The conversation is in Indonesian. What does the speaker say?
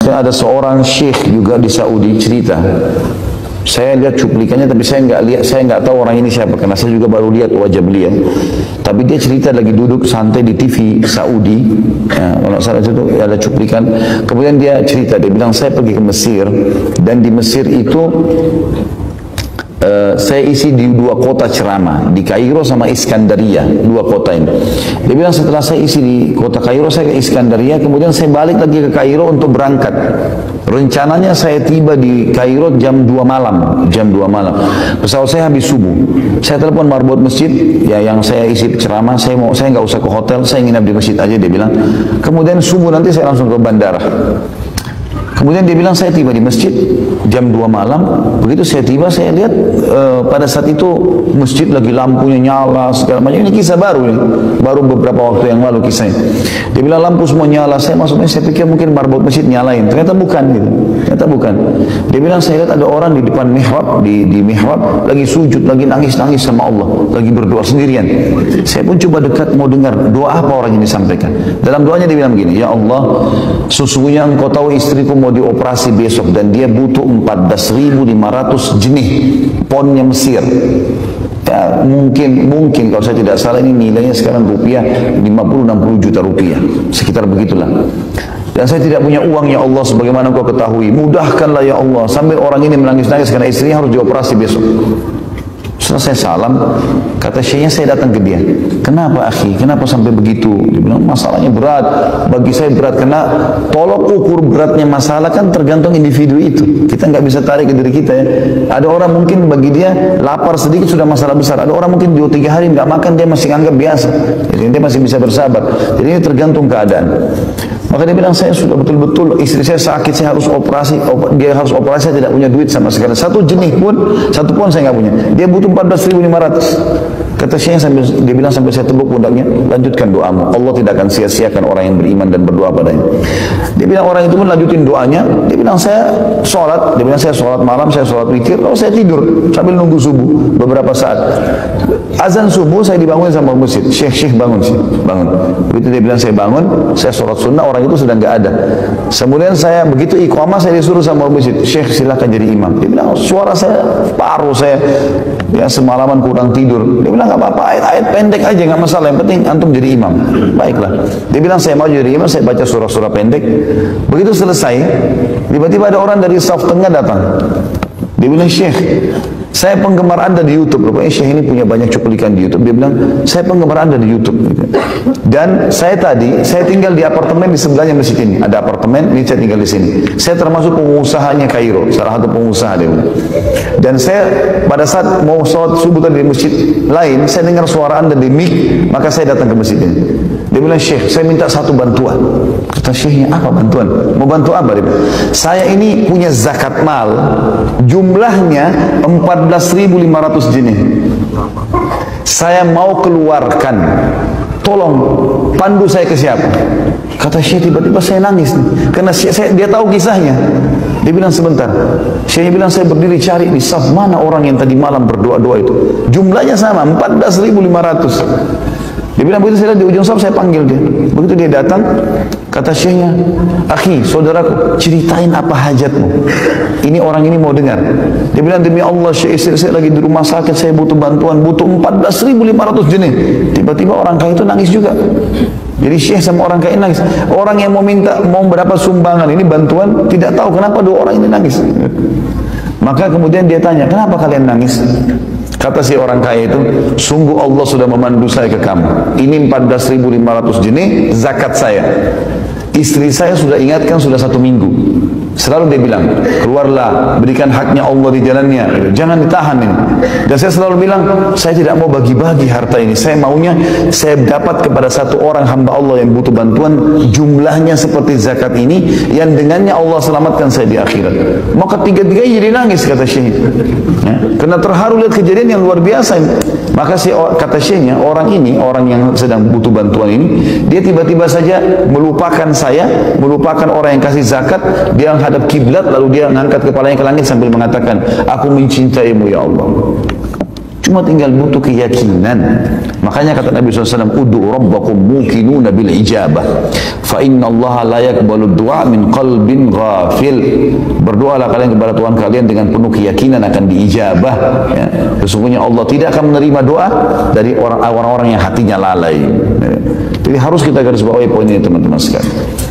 Ada seorang syekh juga di Saudi cerita. Saya lihat cuplikannya, tapi saya nggak tahu orang ini siapa, karena saya juga baru lihat wajah beliau. Tapi dia cerita lagi duduk santai di TV Saudi, ya, kalau salah itu ada cuplikan. Kemudian dia cerita, dia bilang saya pergi ke Mesir, dan di Mesir itu saya isi di dua kota ceramah, di Kairo sama Iskandaria, dua kota ini. Dia bilang setelah saya isi di kota Kairo, saya ke Iskandaria, kemudian saya balik lagi ke Kairo untuk berangkat. Rencananya saya tiba di Kairo jam 2 malam, pesawat saya habis subuh. Saya telepon marbot masjid, ya yang saya isi ceramah, saya nggak usah ke hotel, saya nginap di masjid aja, dia bilang. Kemudian subuh nanti saya langsung ke bandara. Kemudian dia bilang saya tiba di masjid jam 2 malam. Begitu saya tiba, saya lihat pada saat itu masjid lagi lampunya nyala segala macam. Ini kisah baru nih, baru beberapa waktu yang lalu kisahnya. Dia bilang lampu semua nyala. Saya saya pikir mungkin marbot masjid nyalain. Ternyata bukan gitu. Ternyata bukan. Dia bilang saya lihat ada orang di depan mihrab, di mihrab lagi sujud, lagi nangis-nangis sama Allah, lagi berdoa sendirian. Saya pun coba dekat mau dengar doa apa orang ini sampaikan. Dalam doanya dia bilang begini, ya Allah, sesungguhnya engkau tahu istriku mau dioperasi besok dan dia butuh 14.500 jenih ponnya Mesir. Ya, mungkin kalau saya tidak salah ini nilainya sekarang rupiah 50-60 juta rupiah, sekitar begitulah. Dan saya tidak punya uang ya Allah, sebagaimana engkau ketahui, mudahkanlah ya Allah. Sambil orang ini menangis-nangis karena istrinya harus dioperasi besok. Setelah saya salam, kata syekhnya, saya datang ke dia. Kenapa akhi? Kenapa sampai begitu? Dia bilang masalahnya berat. Bagi saya berat karena tolok ukur beratnya masalah kan tergantung individu itu. Kita nggak bisa tarik ke diri kita ya. Ada orang mungkin bagi dia lapar sedikit sudah masalah besar. Ada orang mungkin 2-3 hari nggak makan dia masih anggap biasa. Jadi dia masih bisa bersabar. Jadi ini tergantung keadaan. Maka dia bilang saya sudah betul-betul istri saya sakit, saya harus operasi, dia harus operasi, saya tidak punya duit sama sekali. Satu pun saya nggak punya. Dia butuh 14.500. Kata Syekh dia bilang sambil saya tepuk pundaknya, lanjutkan doamu. Allah tidak akan sia-siakan orang yang beriman dan berdoa padanya. Dia bilang orang itu pun lanjutin doanya. Dia bilang saya sholat. Dia bilang saya sholat malam, saya sholat witir. Lalu saya tidur sambil nunggu subuh beberapa saat. Azan subuh saya dibangun sama masjid. Syekh bangun. Begitu dia bilang saya bangun, saya sholat sunnah, orang itu sudah nggak ada. Kemudian saya begitu iqamah saya disuruh sama masjid. Syekh silakan jadi imam. Dia bilang suara saya paruh, saya ya semalaman kurang tidur. Dia bilang nggak apa-apa, ayat-ayat pendek aja nggak masalah, yang penting antum jadi imam. Baiklah. Dia bilang saya mau jadi imam, saya baca surah-surah pendek. Begitu selesai, tiba-tiba ada orang dari saf tengah datang. Dia bilang, Syekh, saya penggemar Anda di YouTube. Rupanya Syekh ini punya banyak cuplikan di YouTube. Dia bilang, saya penggemar Anda di YouTube. Dan saya tinggal di apartemen di sebelahnya masjid ini. Ada apartemen, ini saya tinggal di sini. Saya termasuk pengusahanya Kairo, salah satu pengusaha dia. Dan saya pada saat mau sholat subuh tadi di masjid lain, saya dengar suara Anda di mic, maka saya datang ke masjid ini. Dia bilang, Syekh, saya minta satu bantuan. Kata Syekhnya, apa bantuan? Mau bantu apa? Dia bilang, saya ini punya zakat mal, jumlahnya 14.500 jenis. Saya mau keluarkan. Tolong pandu saya ke siapa? Kata Syekh, tiba-tiba saya nangis nih. Karena dia tahu kisahnya. Dia bilang sebentar. Syekhnya bilang saya berdiri cari di saf mana orang yang tadi malam berdoa-doa itu. Jumlahnya sama 14.500. Dia bilang begitu saya lihat di ujung saf, saya panggil dia. Begitu dia datang, kata Syekhnya, akhi, saudaraku, ceritain apa hajatmu. Ini orang ini mau dengar. Dia bilang, demi Allah Syekh, saya lagi di rumah sakit, saya butuh bantuan, butuh 14.500 jenis. Tiba-tiba orang kaya itu nangis juga. Jadi Syekh sama orang kaya nangis. Orang yang mau berapa sumbangan ini bantuan, tidak tahu kenapa dua orang ini nangis. Maka kemudian dia tanya, kenapa kalian nangis? Kata si orang kaya itu, sungguh Allah sudah memandu saya ke kamu. Ini 14.500 jenis zakat saya. Istri saya sudah ingatkan sudah 1 minggu. Selalu dia bilang, keluarlah, berikan haknya Allah di jalannya, jangan ditahan ini. Dan saya selalu bilang, saya tidak mau bagi-bagi harta ini. Saya maunya saya dapat kepada satu orang hamba Allah yang butuh bantuan, jumlahnya seperti zakat ini, yang dengannya Allah selamatkan saya di akhirat. Maka tiga-tiganya jadi nangis, kata Syekh. Ya, karena terharu lihat kejadian yang luar biasa. Maka kata Syekhnya, orang ini, orang yang sedang butuh bantuan ini, dia tiba-tiba saja melupakan saya, melupakan orang yang kasih zakat, dia menghadap kiblat, lalu dia mengangkat kepalanya ke langit sambil mengatakan, aku mencintaimu ya Allah. Cuma tinggal butuh keyakinan. Makanya kata Nabi SAW, Udu'u rabbakum mukinuna bil ijabah. Fa inna Allah la yakbalu du'a min qalbin ghafil. Berdoalah kalian kepada Tuhan kalian dengan penuh keyakinan akan diijabah. Ya. Sesungguhnya Allah tidak akan menerima doa dari orang-orang yang hatinya lalai. Jadi harus kita garis bawahi poin ini teman-teman sekalian.